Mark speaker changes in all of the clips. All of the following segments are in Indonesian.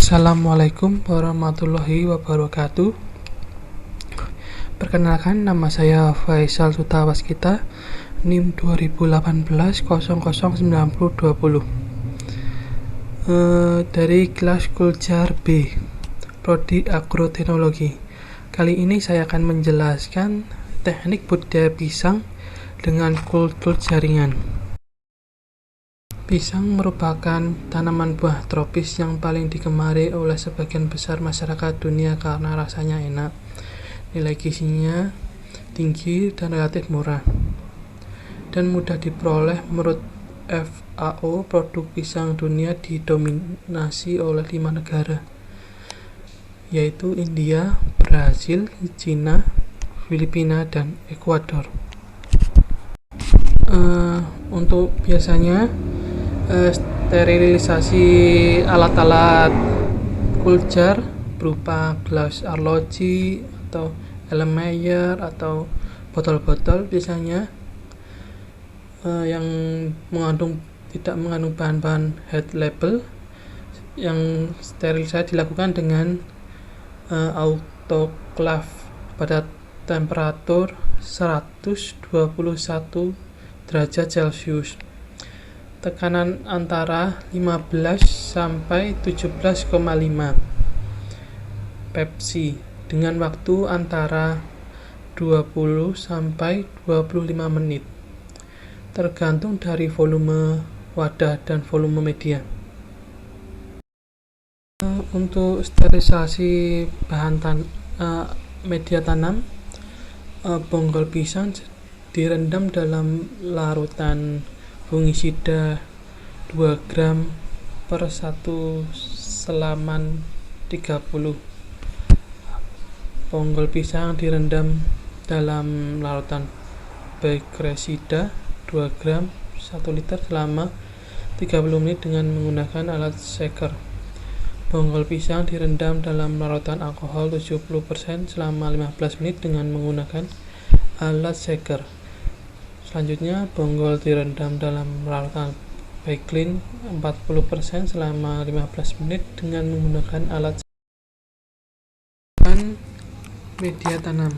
Speaker 1: Assalamualaikum warahmatullahi wabarakatuh. Perkenalkan, nama saya Faisal Sutawaskita, NIM 2018 009020. Dari kelas Kuljar B, Prodi Agroteknologi. Kali ini saya akan menjelaskan teknik budidaya pisang dengan kultur jaringan. Pisang merupakan tanaman buah tropis yang paling digemari oleh sebagian besar masyarakat dunia karena rasanya enak, nilai gizinya tinggi dan relatif murah, dan mudah diperoleh. Menurut FAO, produk pisang dunia didominasi oleh 5 negara, yaitu India, Brasil, China, Filipina, dan Ekuador. Untuk biasanya sterilisasi alat-alat kuljar berupa gelas arloji atau Erlenmeyer atau botol-botol biasanya yang tidak mengandung bahan-bahan head label. Yang sterilisasi dilakukan dengan autoclave pada temperatur 121 derajat Celcius, tekanan antara 15 sampai 17,5 psi dengan waktu antara 20 sampai 25 menit tergantung dari volume wadah dan volume media. Untuk sterilisasi media tanam, bonggol pisang direndam dalam larutan fungisida 2 gram per 1 selaman 30. Bonggol pisang direndam dalam larutan bacterisida 2 gram 1 liter selama 30 menit dengan menggunakan alat shaker. Bonggol pisang direndam dalam larutan alkohol 70% selama 15 menit dengan menggunakan alat shaker. Selanjutnya, bonggol direndam dalam larutan Baiklin 40% selama 15 menit dengan menggunakan alat media tanam.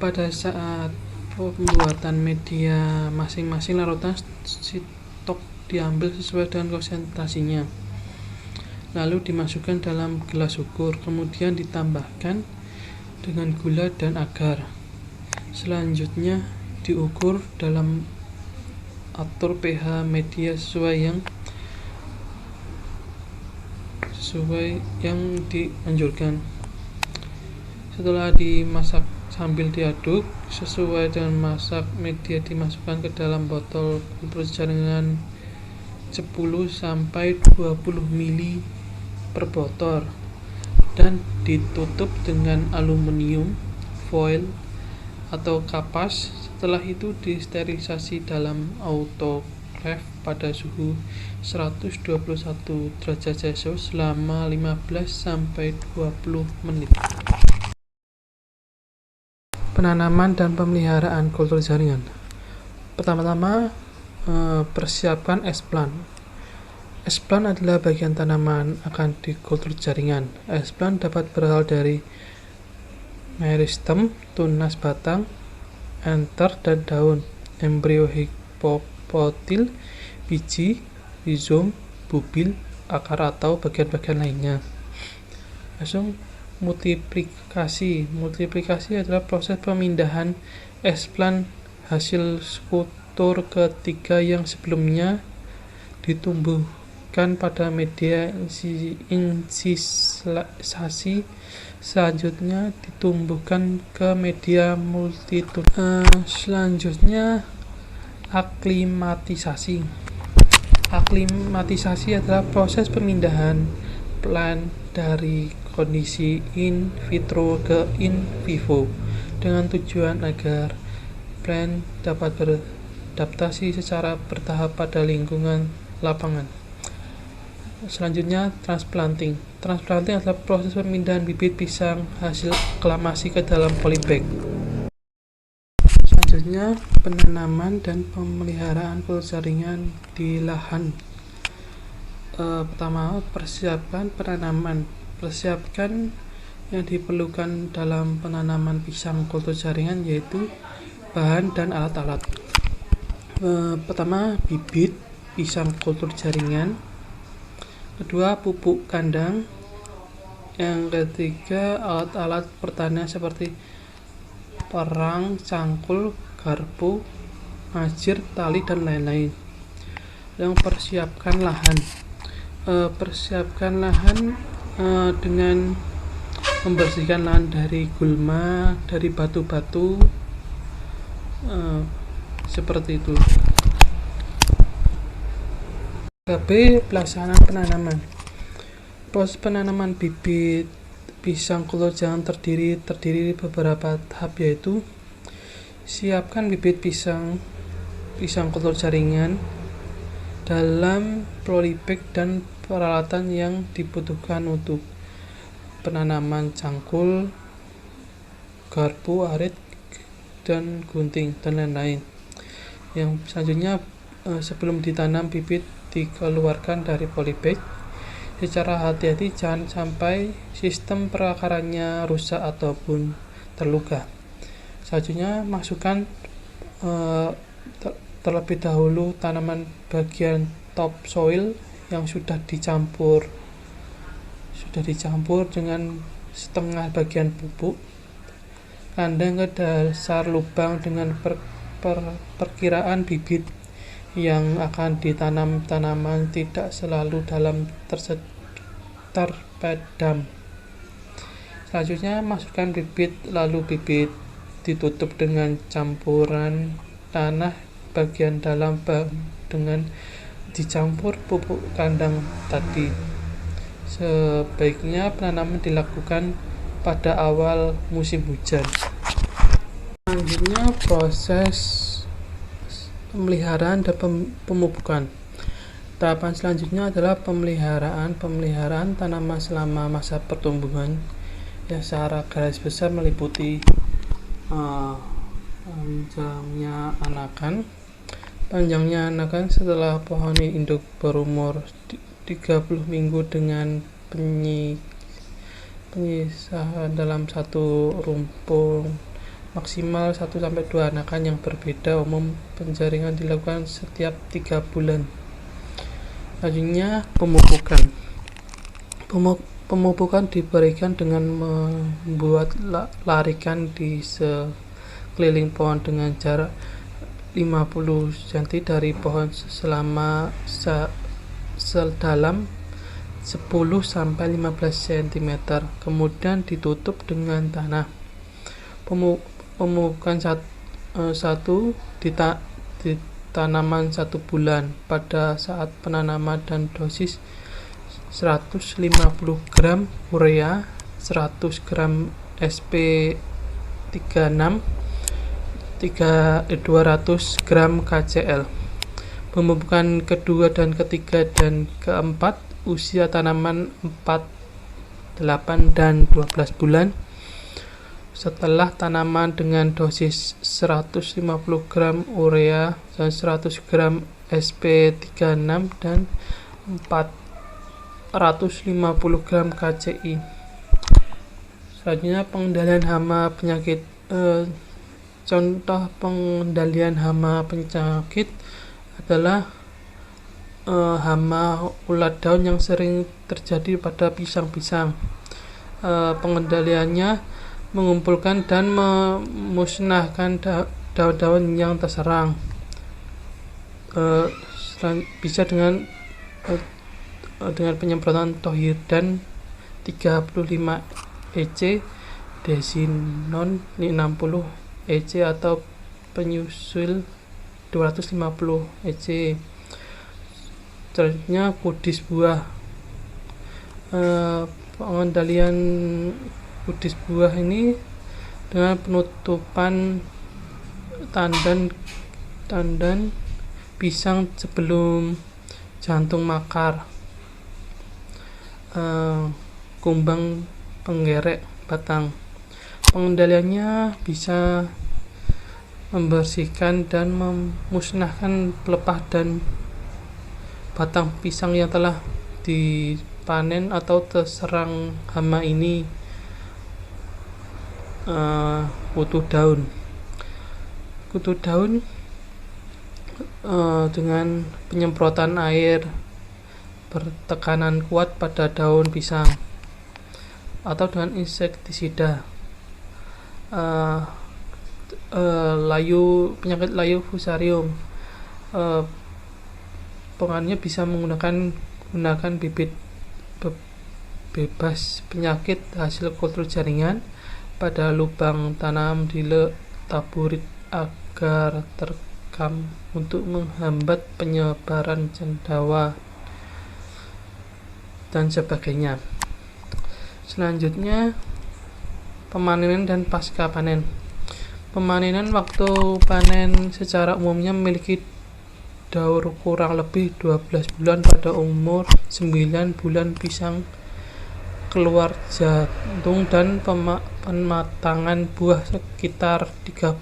Speaker 1: Pada saat pembuatan media, masing-masing larutan stok diambil sesuai dengan konsentrasinya, lalu dimasukkan dalam gelas ukur, kemudian ditambahkan dengan gula dan agar. Selanjutnya diukur dalam atur pH media sesuai yang dianjurkan. Setelah dimasak sambil diaduk sesuai dengan masak, media dimasukkan ke dalam botol kultur jaringan 10 sampai 20 ml per botol dan ditutup dengan aluminium foil atau kapas. Setelah itu disterilisasi dalam autoclave pada suhu 121 derajat Celcius selama 15 sampai 20 menit. Penanaman dan pemeliharaan kultur jaringan. Pertama-tama, persiapkan explant. Explant adalah bagian tanaman akan di kultur jaringan. Explant dapat berasal dari meristem, tunas batang, enter dan daun, embrio hipopotil, biji, rizom, bubil, akar atau bagian-bagian lainnya. Langsung multiplikasi. Multiplikasi adalah proses pemindahan explant hasil kultur ketiga yang sebelumnya ditumbuhkan pada media insislasi, selanjutnya ditumbuhkan ke media multitude. Selanjutnya, aklimatisasi. Aklimatisasi adalah proses pemindahan plant dari kondisi in vitro ke in vivo dengan tujuan agar plant dapat beradaptasi secara bertahap pada lingkungan lapangan. Selanjutnya, transplanting. Transplanting adalah proses pemindahan bibit pisang hasil aklimasi ke dalam polybag. Selanjutnya, penanaman dan pemeliharaan kultur jaringan di lahan Pertama, persiapkan penanaman. Persiapkan yang diperlukan dalam penanaman pisang kultur jaringan yaitu bahan dan alat-alat. Pertama, bibit pisang kultur jaringan. Kedua, pupuk kandang. Yang ketiga, alat-alat pertanian seperti perang, cangkul, garpu, majir, tali, dan lain-lain. Yang persiapkan lahan. Persiapkan lahan dengan membersihkan lahan dari gulma, dari batu-batu, seperti itu. KB pelaksanaan penanaman. Proses penanaman bibit pisang kultur jaringan terdiri beberapa tahap, yaitu siapkan bibit pisang kultur jaringan dalam polybag dan peralatan yang dibutuhkan untuk penanaman cangkul, garpu, arit, dan gunting, dan lain-lain. Yang selanjutnya, sebelum ditanam, bibit dikeluarkan dari polybag secara hati-hati, jangan sampai sistem perakarannya rusak ataupun terluka. Selanjutnya, masukkan terlebih dahulu tanaman bagian topsoil yang sudah dicampur dengan setengah bagian pupuk kandang ke dasar lubang dengan perkiraan bibit yang akan ditanam tanaman tidak selalu dalam terpendam. Selanjutnya, masukkan bibit, lalu bibit ditutup dengan campuran tanah bagian dalam dengan dicampur pupuk kandang tadi. Sebaiknya penanaman dilakukan pada awal musim hujan. Selanjutnya, proses pemeliharaan dan pemupukan. Tahapan selanjutnya adalah pemeliharaan tanaman selama masa pertumbuhan, yang secara garis besar meliputi panjangnya anakan setelah pohon induk berumur 30 minggu dengan penyisahan dalam satu rumpun maksimal 1-2 anakan yang berbeda. Umum penjaringan dilakukan setiap 3 bulan. Selanjutnya, pemupukan diberikan dengan membuat larikan di sekeliling pohon dengan jarak 50 cm dari pohon selama sedalam 10-15 cm, kemudian ditutup dengan tanah. Pemupukan satu di tanaman 1 bulan pada saat penanaman dan dosis 150 gram urea, 100 gram SP36, 200 gram KCl. Pemupukan kedua dan ketiga dan keempat, usia tanaman 4, 8, dan 12 bulan. Setelah tanaman dengan dosis 150 gram urea dan 100 gram SP36 dan 450 gram KCI. Selanjutnya, pengendalian hama penyakit. Contoh pengendalian hama penyakit adalah hama ulat daun yang sering terjadi pada pisang-pisang. Pengendaliannya mengumpulkan dan memusnahkan daun-daun yang terserang. Bisa dengan penyemprotan Tohirdan 35 EC, Desinon 60 EC, atau Penyusul 250 EC. Selanjutnya, kudis buah. Pengendalian kudis buah ini dengan penutupan tandan pisang sebelum jantung makar, kumbang penggerek batang. Pengendaliannya bisa membersihkan dan memusnahkan pelepah dan batang pisang yang telah dipanen atau terserang hama ini. Kutu daun dengan penyemprotan air bertekanan kuat pada daun pisang atau dengan insektisida. Penyakit layu fusarium, pengaruhnya bisa menggunakan bibit bebas penyakit hasil kultur jaringan pada lubang tanam di taburit agar terekam untuk menghambat penyebaran cendawa dan sebagainya. Selanjutnya, pemanenan dan pasca panen. Pemanenan, waktu panen secara umumnya memiliki daur kurang lebih 12 bulan. Pada umur 9 bulan pisang keluar jantung dan pematangan buah sekitar 3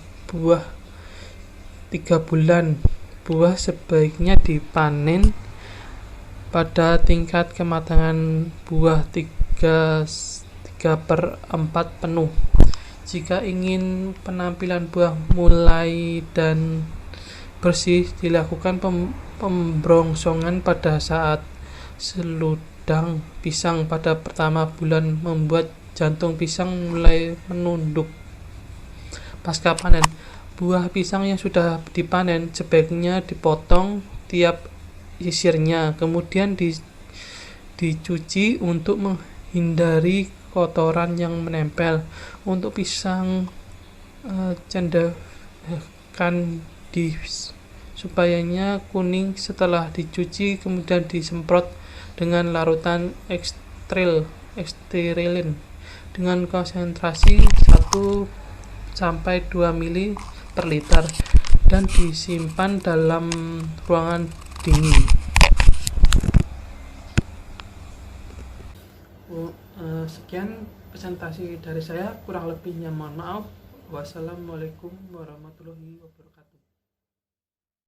Speaker 1: bulan. Buah sebaiknya dipanen pada tingkat kematangan buah 3/4 penuh. Jika ingin penampilan buah mulai dan bersih, dilakukan pembrongsongan pada saat seludang pisang pada pertama bulan, membuat jantung pisang mulai menunduk. Pasca panen, buah pisang yang sudah dipanen sebaiknya dipotong tiap sisirnya, kemudian dicuci untuk menghindari kotoran yang menempel. Untuk pisang cendekan supayanya kuning setelah dicuci, kemudian disemprot dengan larutan eksterilin dengan konsentrasi 1-2 ml per liter dan disimpan dalam ruangan dingin. Sekian presentasi dari saya, kurang lebihnya mohon maaf. Wassalamualaikum warahmatullahi wabarakatuh.